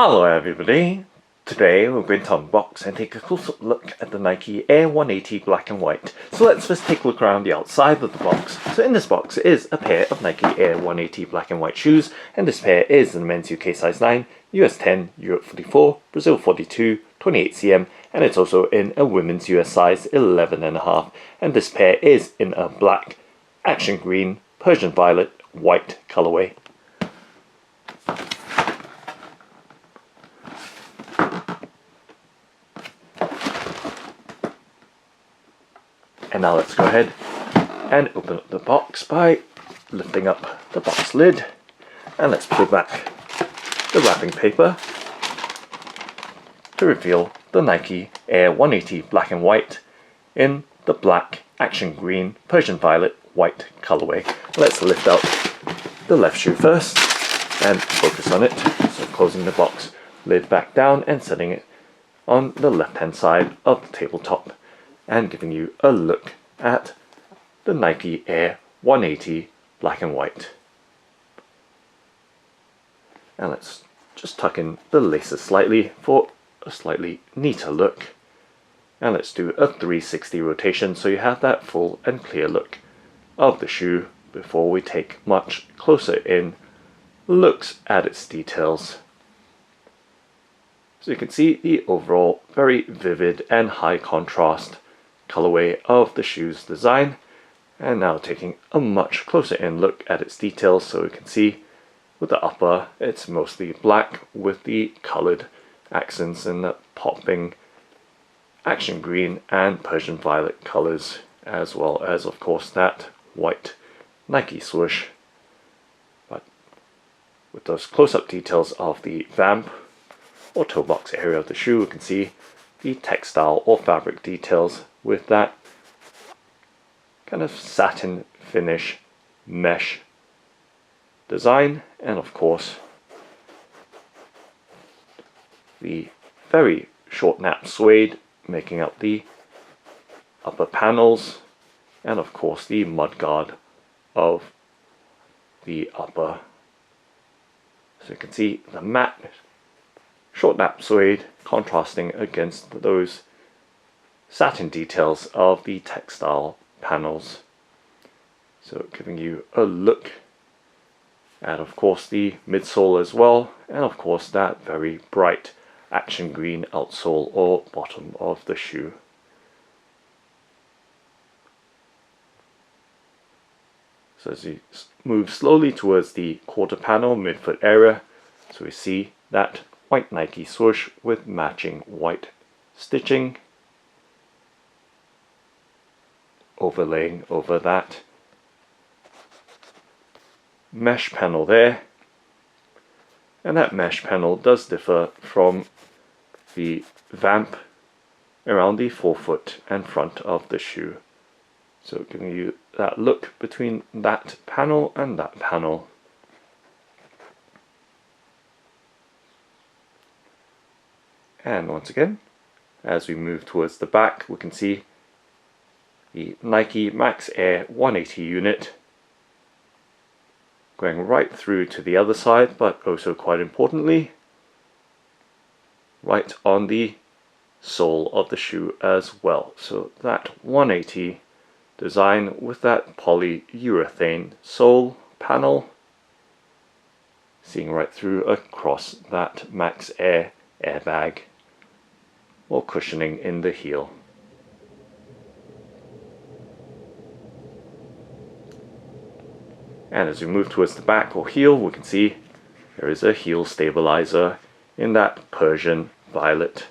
Hello everybody! Today we're going to unbox and take a close-up look at the Nike Air 180 black and white. So let's first take a look around the outside of the box. So in this box is a pair of Nike Air 180 black and white shoes, and this pair is in the men's UK size 9, US 10, Europe 44, Brazil 42, 28cm, and it's also in a women's US size 11.5, and this pair is in a black, action green, Persian Violet, white colourway. And now let's go ahead and open up the box by lifting up the box lid, and let's pull back the wrapping paper to reveal the Nike Air 180 black and white in the black, action green, Persian Violet, white colourway. Let's lift out the left shoe first and focus on it. So closing the box lid back down and setting it on the left hand side of the tabletop, and giving you a look at the Nike Air 180 black and white. And let's just tuck in the laces slightly for a slightly neater look. And let's do a 360 rotation so you have that full and clear look of the shoe before we take much closer in looks at its details. So you can see the overall very vivid and high contrast colorway of the shoe's design, and now taking a much closer in look at its details. So we can see with the upper it's mostly black with the colored accents and the popping action green and Persian violet colors, as well as of course that white Nike swoosh. But with those close-up details of the vamp or toe box area of the shoe, we can see the textile or fabric details with that kind of satin finish mesh design, and of course the very short nap suede making up the upper panels, and of course the mudguard of the upper. So you can see the matte short nap suede contrasting against those satin details of the textile panels. So giving you a look at of course the midsole as well, and of course that very bright action green outsole or bottom of the shoe. So as you move slowly towards the quarter panel midfoot area, so we see that white Nike swoosh with matching white stitching overlaying over that mesh panel there, and that mesh panel does differ from the vamp around the forefoot and front of the shoe. So giving you that look between that panel and that panel. And once again, as we move towards the back, we can see the Nike Max Air 180 unit going right through to the other side, but also quite importantly right on the sole of the shoe as well. So that 180 design with that polyurethane sole panel, seeing right through across that Max Air airbag or cushioning in the heel. And as we move towards the back or heel, we can see there is a heel stabilizer in that Persian violet,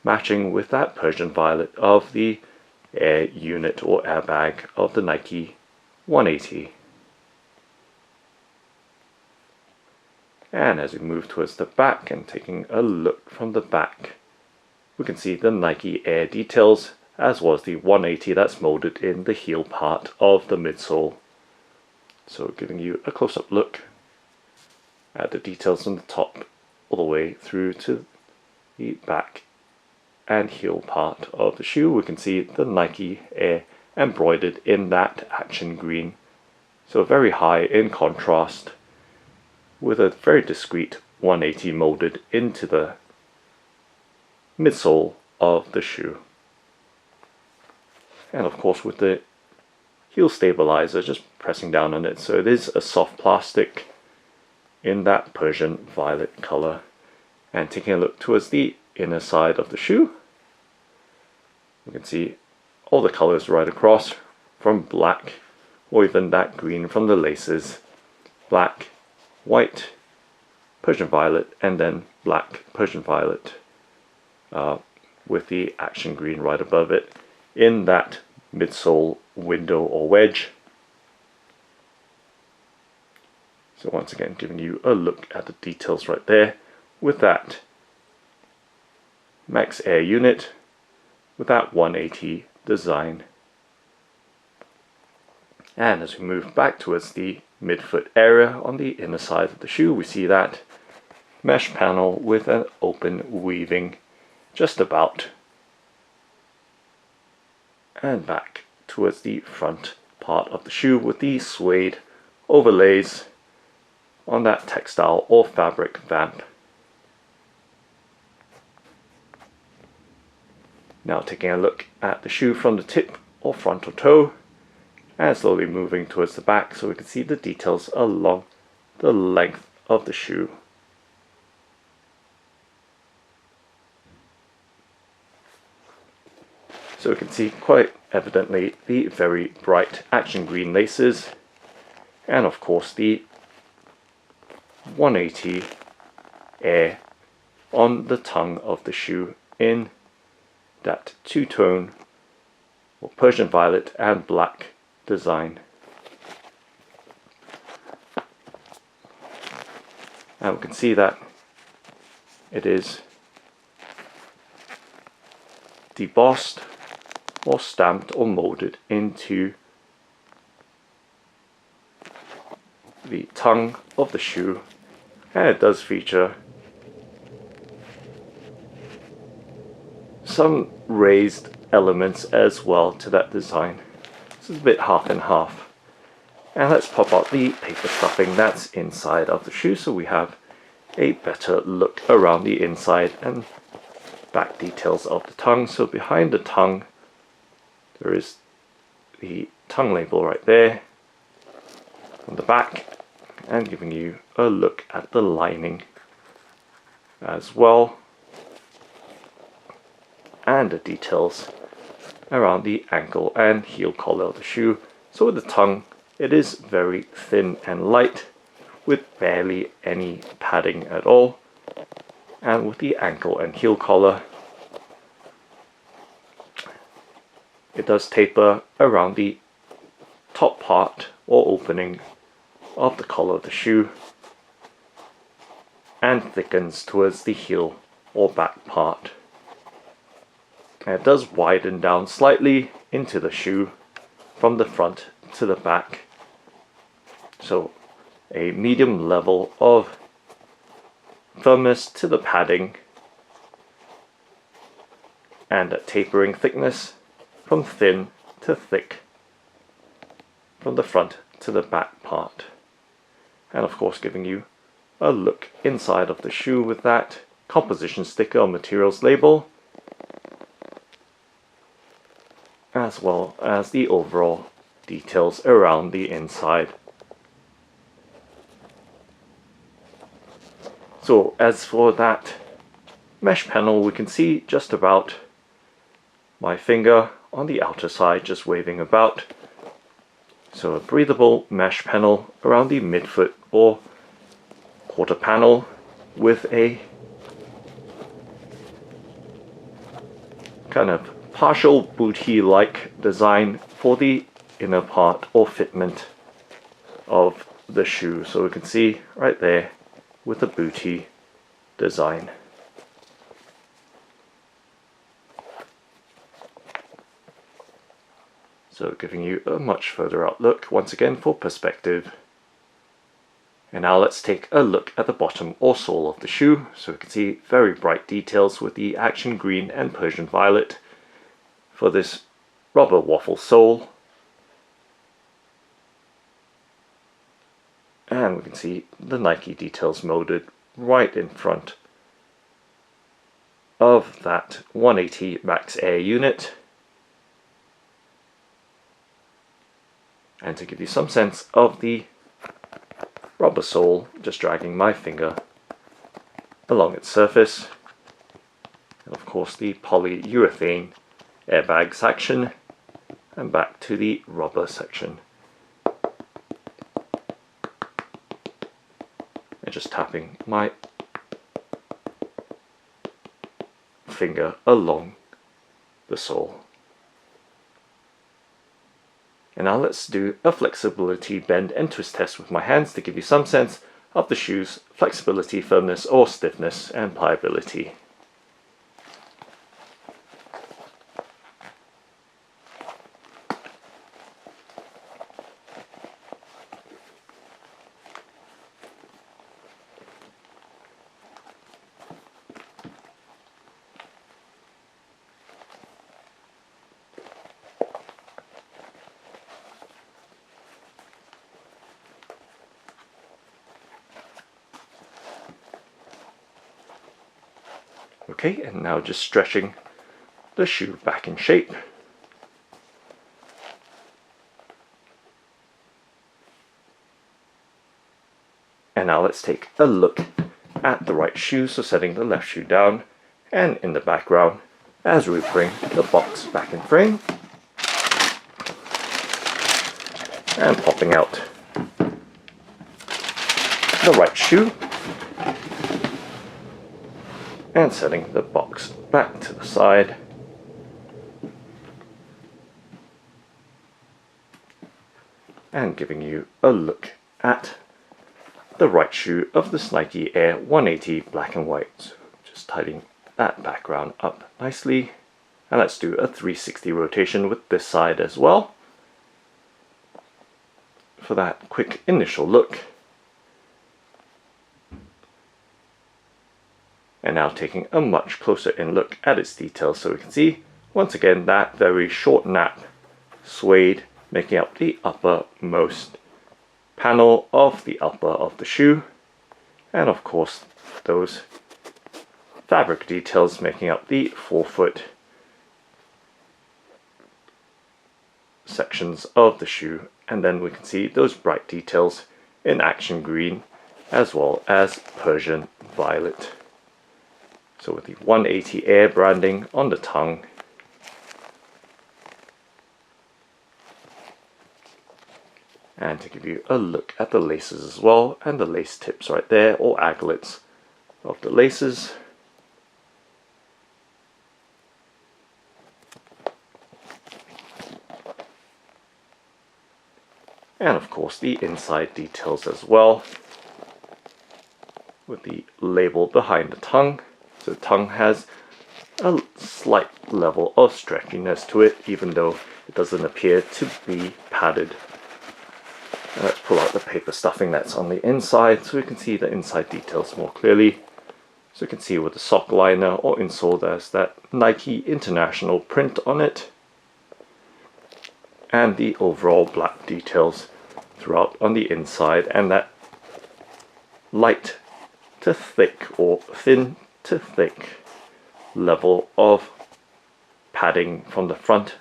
matching with that Persian violet of the air unit or airbag of the Nike 180. And as we move towards the back and taking a look from the back, we can see the Nike Air details, as was the 180 that's molded in the heel part of the midsole. So giving you a close-up look at the details on the top all the way through to the back and heel part of the shoe. We can see the Nike Air embroidered in that action green. So very high in contrast with a very discreet 180 molded into the midsole of the shoe. And of course with the heel stabilizer, just pressing down on it. So it is a soft plastic in that Persian Violet color. And taking a look towards the inner side of the shoe, you can see all the colors right across, from black or even that green from the laces, black, white, Persian Violet, and then black Persian Violet with the action green right above it in that midsole window or wedge. So once again, giving you a look at the details right there with that Max Air unit with that 180 design. And as we move back towards the midfoot area on the inner side of the shoe, we see that mesh panel with an open weaving just about, and back towards the front part of the shoe with the suede overlays on that textile or fabric vamp. Now taking a look at the shoe from the tip or frontal toe, and slowly moving towards the back so we can see the details along the length of the shoe. So we can see quite evidently the very bright action green laces, and of course the 180 Air on the tongue of the shoe in that two-tone or Persian Violet and black design. And we can see that it is debossed or stamped or molded into the tongue of the shoe, and it does feature some raised elements as well to that design. This is a bit half and half. And let's pop out the paper stuffing that's inside of the shoe so we have a better look around the inside and back details of the tongue. So behind the tongue there is the tongue label right there on the back, and giving you a look at the lining as well, and the details around the ankle and heel collar of the shoe. So with the tongue, it is very thin and light with barely any padding at all, and with the ankle and heel collar, it does taper around the top part or opening of the collar of the shoe and thickens towards the heel or back part. And it does widen down slightly into the shoe from the front to the back. So a medium level of firmness to the padding and a tapering thickness from thin to thick from the front to the back part. And of course giving you a look inside of the shoe with that composition sticker or materials label, as well as the overall details around the inside. So as for that mesh panel, we can see just about my finger on the outer side just waving about. So a breathable mesh panel around the midfoot or quarter panel with a kind of partial booty-like design for the inner part or fitment of the shoe. So we can see right there with the booty design. So giving you a much further out look once again for perspective. And now let's take a look at the bottom or sole of the shoe. So we can see very bright details with the action green and Persian Violet for this rubber waffle sole. And we can see the Nike details molded right in front of that 180 max air unit. And to give you some sense of the rubber sole, just dragging my finger along its surface, and of course the polyurethane airbag section, and back to the rubber section. And just tapping my finger along the sole. And now let's do a flexibility bend and twist test with my hands to give you some sense of the shoe's flexibility, firmness or stiffness and pliability. Okay, and now just stretching the shoe back in shape. And now let's take a look at the right shoe, so setting the left shoe down, and in the background as we bring the box back in frame and popping out the right shoe and setting the box back to the side. And giving you a look at the right shoe of this Nike Air 180 black and white. So just tidying that background up nicely. And let's do a 360 rotation with this side as well, for that quick initial look. And now taking a much closer in look at its details, so we can see once again that very short nap suede making up the uppermost panel of the upper of the shoe, and of course those fabric details making up the forefoot sections of the shoe. And then we can see those bright details in action green as well as Persian Violet. So with the 180 Air branding on the tongue, and to give you a look at the laces as well, and the lace tips right there, or aglets of the laces. And of course the inside details as well, with the label behind the tongue. So the tongue has a slight level of stretchiness to it, even though it doesn't appear to be padded. And let's pull out the paper stuffing that's on the inside so we can see the inside details more clearly. So you can see with the sock liner or insole, there's that Nike International print on it, and the overall black details throughout on the inside, and that light to thick or thin to thick level of padding from the front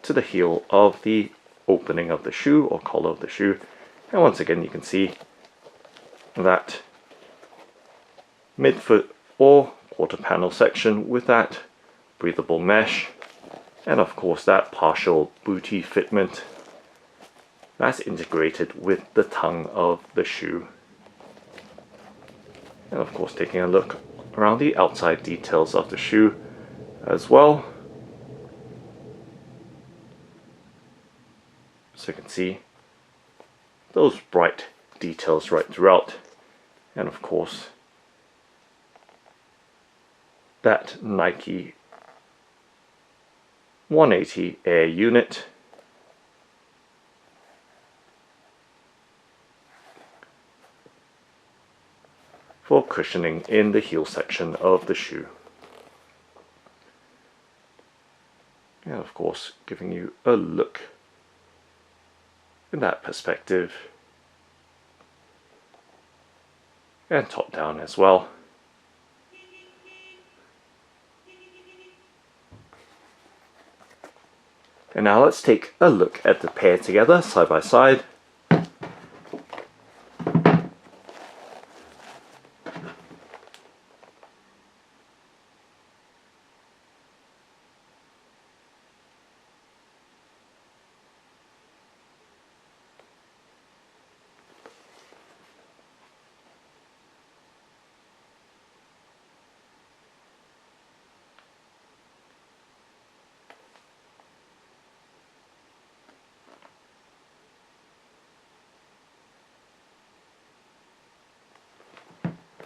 to the heel of the opening of the shoe or collar of the shoe. And once again you can see that midfoot or quarter panel section with that breathable mesh, and of course that partial booty fitment that's integrated with the tongue of the shoe. And of course taking a look around the outside details of the shoe as well. So you can see those bright details right throughout, and of course that Nike 180 Air unit. For cushioning in the heel section of the shoe. And of course giving you a look in that perspective. and top down as well. And now let's take a look at the pair together side by side.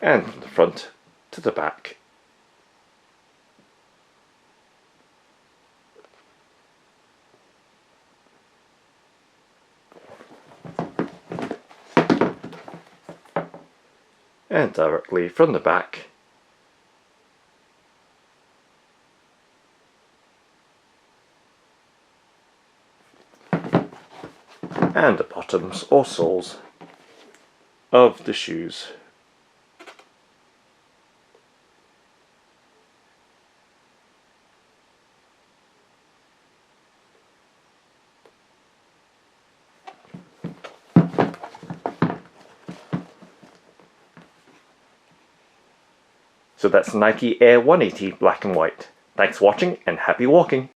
And from the front to the back. And directly from the back. And the bottoms or soles of the shoes. So that's Nike Air 180 black and white. Thanks for watching and happy walking!